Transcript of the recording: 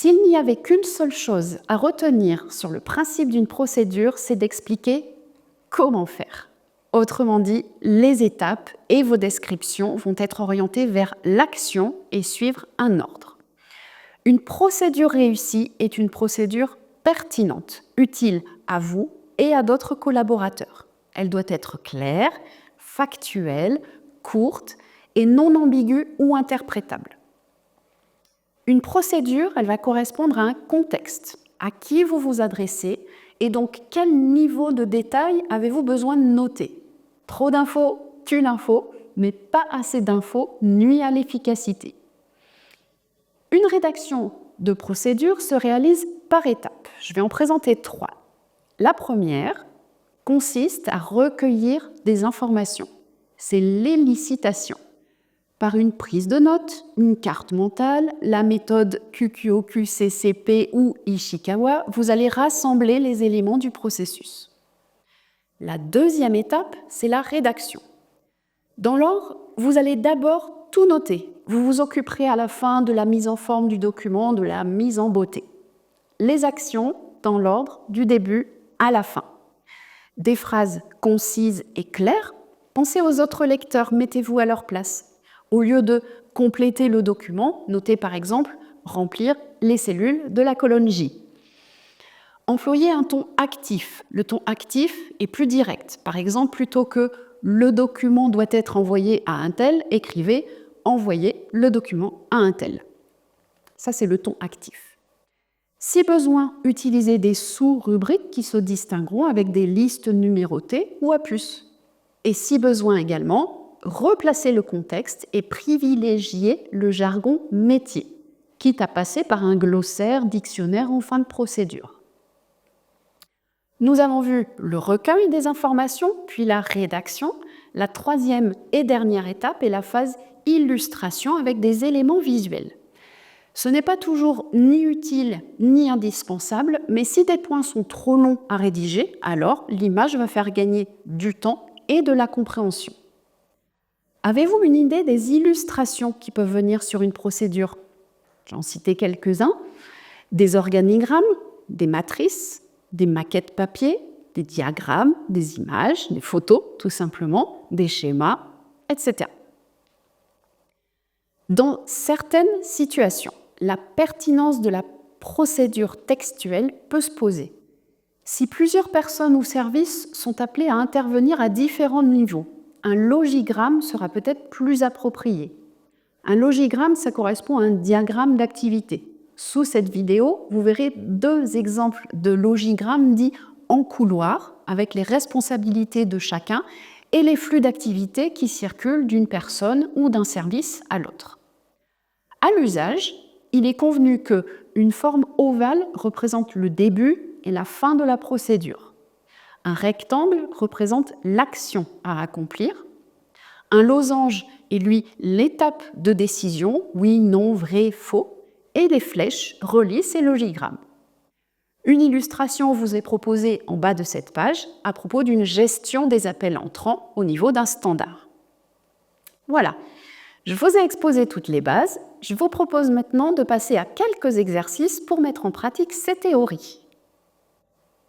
S'il n'y avait qu'une seule chose à retenir sur le principe d'une procédure, c'est d'expliquer comment faire. Autrement dit, les étapes et vos descriptions vont être orientées vers l'action et suivre un ordre. Une procédure réussie est une procédure pertinente, utile à vous et à d'autres collaborateurs. Elle doit être claire, factuelle, courte et non ambiguë ou interprétable. Une procédure, elle va correspondre à un contexte, à qui vous vous adressez et donc quel niveau de détail avez-vous besoin de noter. Trop d'infos tue l'info, mais pas assez d'infos nuit à l'efficacité. Une rédaction de procédure se réalise par étapes. Je vais en présenter 3. La première consiste à recueillir des informations. C'est l'élicitation. Par une prise de notes, une carte mentale, la méthode QQOQ-CCP ou Ishikawa, vous allez rassembler les éléments du processus. La deuxième étape, c'est la rédaction. Dans l'ordre, vous allez d'abord tout noter. Vous vous occuperez à la fin de la mise en forme du document, de la mise en beauté. Les actions, dans l'ordre, du début à la fin. Des phrases concises et claires, pensez aux autres lecteurs, mettez-vous à leur place. Au lieu de compléter le document, notez par exemple « remplir les cellules de la colonne J ». Employez un ton actif. Le ton actif est plus direct. Par exemple, plutôt que « le document doit être envoyé à un tel », écrivez « envoyer le document à un tel ». Ça, c'est le ton actif. Si besoin, utilisez des sous-rubriques qui se distingueront avec des listes numérotées ou à puces. Et si besoin également, replacez le contexte et privilégiez le jargon métier, quitte à passer par un glossaire, dictionnaire en fin de procédure. Nous avons vu le recueil des informations, puis la rédaction. La troisième et dernière étape est la phase illustration avec des éléments visuels. Ce n'est pas toujours ni utile ni indispensable, mais si des points sont trop longs à rédiger, alors l'image va faire gagner du temps et de la compréhension. Avez-vous une idée des illustrations qui peuvent venir sur une procédure? J'en citais quelques-uns. Des organigrammes, des matrices, des maquettes papier, des diagrammes, des images, des photos, tout simplement, des schémas, etc. Dans certaines situations, la pertinence de la procédure textuelle peut se poser. Si plusieurs personnes ou services sont appelés à intervenir à différents niveaux, un logigramme sera peut-être plus approprié. Un logigramme, ça correspond à un diagramme d'activité. Sous cette vidéo, vous verrez 2 exemples de logigrammes dits en couloir, avec les responsabilités de chacun et les flux d'activité qui circulent d'une personne ou d'un service à l'autre. À l'usage, il est convenu qu'une forme ovale représente le début et la fin de la procédure. Un rectangle représente l'action à accomplir. Un losange est, lui, l'étape de décision, oui, non, vrai, faux. Et les flèches relient ces logigrammes. Une illustration vous est proposée en bas de cette page à propos d'une gestion des appels entrants au niveau d'un standard. Voilà, je vous ai exposé toutes les bases. Je vous propose maintenant de passer à quelques exercices pour mettre en pratique ces théories.